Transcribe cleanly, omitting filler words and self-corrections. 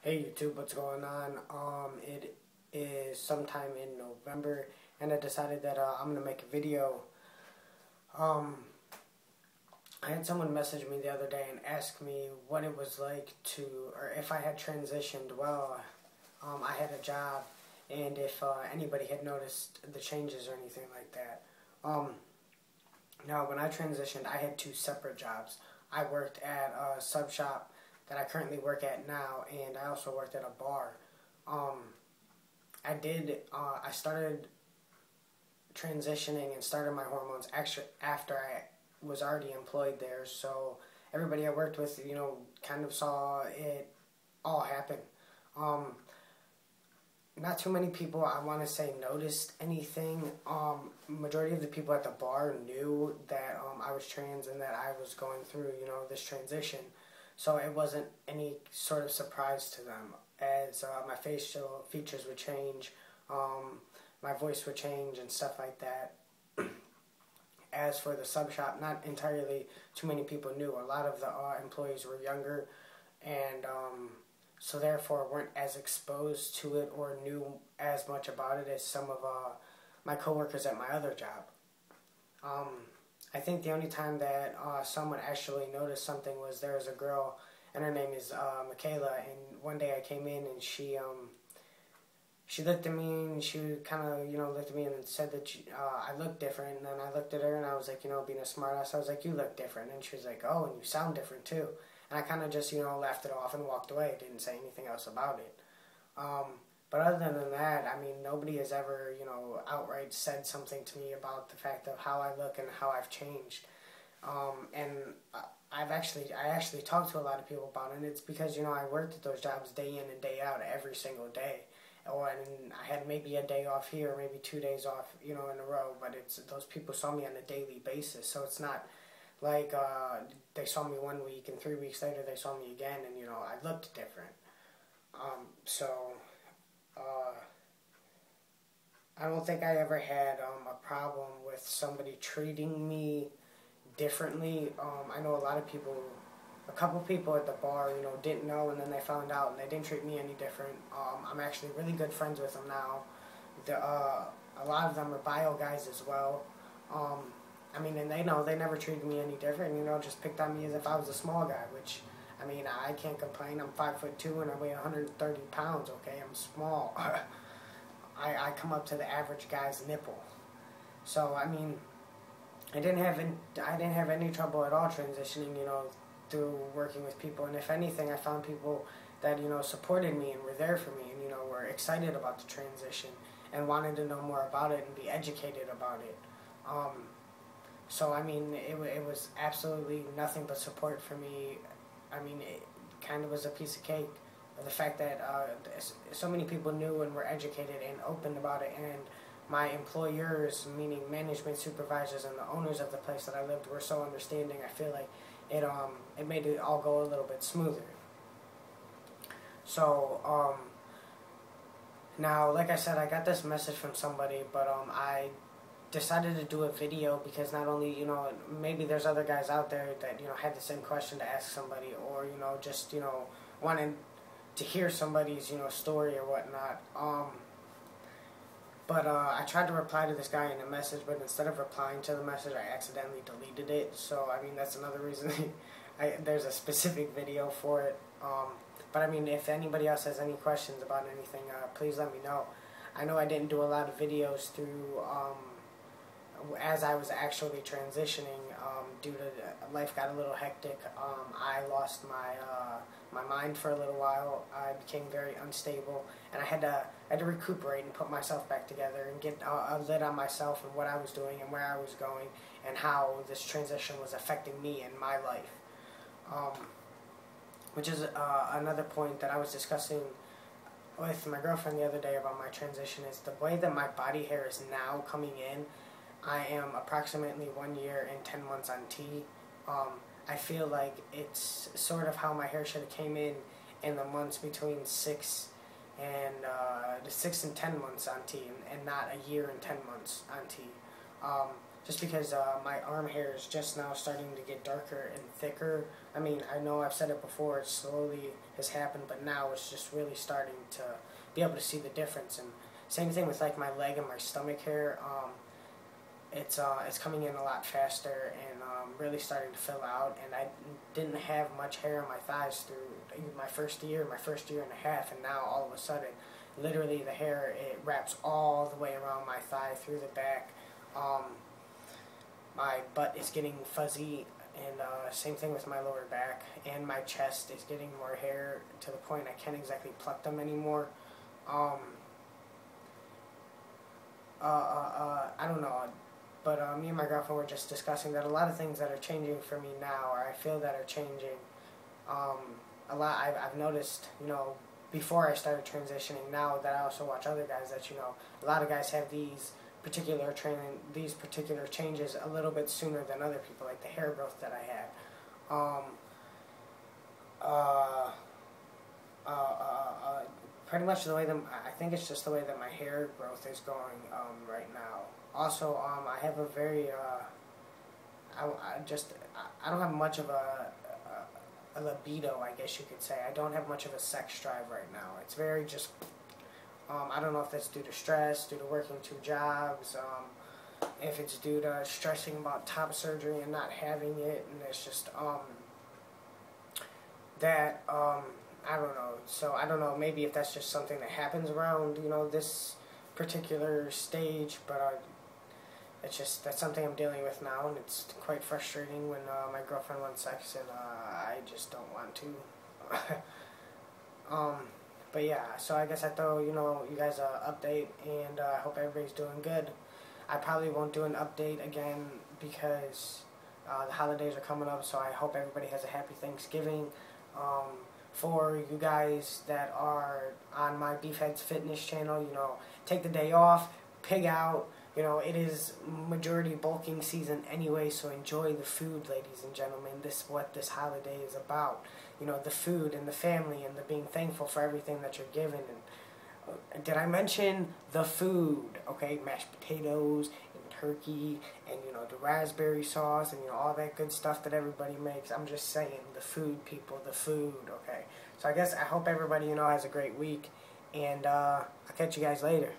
Hey YouTube, what's going on? It is sometime in November, and I decided that I'm gonna make a video. Um, I had someone message me the other day and ask me what it was like to, or if I had transitioned. Well, I had a job, and if anybody had noticed the changes or anything like that. Now, when I transitioned, I had two separate jobs. I worked at a sub shop that I currently work at now, and I also worked at a bar. I started transitioning and started my hormones actually after I was already employed there. So everybody I worked with, kind of saw it all happen. Um, Not too many people, I want to say, noticed anything. Majority of the people at the bar knew that I was trans and that I was going through, this transition. So it wasn't any sort of surprise to them, as my facial features would change, my voice would change and stuff like that. As for the sub shop, not entirely too many people knew. A lot of the employees were younger, and so therefore weren't as exposed to it or knew as much about it as some of my coworkers at my other job. I think the only time that someone actually noticed something was there was a girl, and her name is Michaela, and one day I came in and she looked at me and she kind of, looked at me and said that I looked different. And then I looked at her and I was like, being a smart ass, I was like, you look different. And she was like, oh, and you sound different too. And I kind of just, laughed it off and walked away. Didn't say anything else about it. But other than that, I mean, nobody has ever, outright said something to me about the fact of how I look and how I've changed. And I actually talked to a lot of people about it, and it's because, I worked at those jobs day in and day out every single day. And I had maybe a day off here, maybe 2 days off, in a row, but those people saw me on a daily basis, so it's not like they saw me 1 week and 3 weeks later they saw me again, and, I looked different. I don't think I ever had a problem with somebody treating me differently. I know a couple people at the bar, didn't know, and then they found out, and they didn't treat me any different. I'm actually really good friends with them now. A lot of them are bio guys as well. And they know they never treated me any different, just picked on me as if I was a small guy, which, I can't complain. I'm 5'2" and I weigh 130 pounds, okay? I'm small. I come up to the average guy's nipple. So, I didn't have any trouble at all transitioning, through working with people. And if anything, I found people that, supported me and were there for me and, were excited about the transition and wanted to know more about it and be educated about it. It was absolutely nothing but support for me. It kind of was a piece of cake. The fact that so many people knew and were educated and open about it, and my employers, meaning management supervisors and the owners of the place that I lived, were so understanding. I feel like it made it all go a little bit smoother. So now, like I said, I got this message from somebody, but I decided to do a video because not only, maybe there's other guys out there that, had the same question to ask somebody, or, just, wanted to hear somebody's, story or whatnot. But I tried to reply to this guy in a message, but instead of replying to the message, I accidentally deleted it. So, that's another reason there's a specific video for it. But, if anybody else has any questions about anything, please let me know. I know I didn't do a lot of videos through, as I was actually transitioning, due to life got a little hectic. I lost my mind for a little while. I became very unstable, and I had to recuperate and put myself back together and get a lid on myself and what I was doing and where I was going and how this transition was affecting me and my life. Which is another point that I was discussing with my girlfriend the other day about my transition, is the way that my body hair is now coming in. I am approximately 1 year and 10 months on T. I feel like it's sort of how my hair should have came in the months between 6 and 10 months on T, and not a year and 10 months on T. just because my arm hair is just now starting to get darker and thicker. I mean, I know I've said it before, it slowly has happened, but now it's just really starting to be able to see the difference. And same thing with like my leg and my stomach hair. It's coming in a lot faster and really starting to fill out. And I didn't have much hair on my thighs through my first year and a half, and now all of a sudden, literally the hair, it wraps all the way around my thigh through the back. My butt is getting fuzzy, and same thing with my lower back, and my chest is getting more hair to the point I can't exactly pluck them anymore. I don't know, but me and my girlfriend were just discussing that a lot of things that are changing for me now, or I feel that are changing, a lot. I've noticed, before I started transitioning, now that I also watch other guys, that a lot of guys have these particular changes a little bit sooner than other people, like the hair growth that I had. Pretty much the way that I think it's just the way that my hair growth is going right now. Also, I have a very I don't have much of a libido, I guess you could say. I don't have much of a sex drive right now. It's very just, I don't know if that's due to stress, due to working 2 jobs, if it's due to stressing about top surgery and not having it, and it's just, I don't know. So I don't know, maybe if that's just something that happens around, this particular stage, but that's something I'm dealing with now, and it's quite frustrating when my girlfriend wants sex and I just don't want to. But yeah, so I guess I throw you guys an update, and I hope everybody's doing good. I probably won't do an update again because the holidays are coming up, so I hope everybody has a happy Thanksgiving. For you guys that are on my Beefheads Fitness channel, take the day off, pig out. It is majority bulking season anyway, so enjoy the food, ladies and gentlemen. This is what this holiday is about. The food and the family and the being thankful for everything that you're given. And did I mention the food? Okay, mashed potatoes and turkey and, the raspberry sauce and, all that good stuff that everybody makes. I'm just saying, the food, people, the food, okay? So I hope everybody, has a great week, and I'll catch you guys later.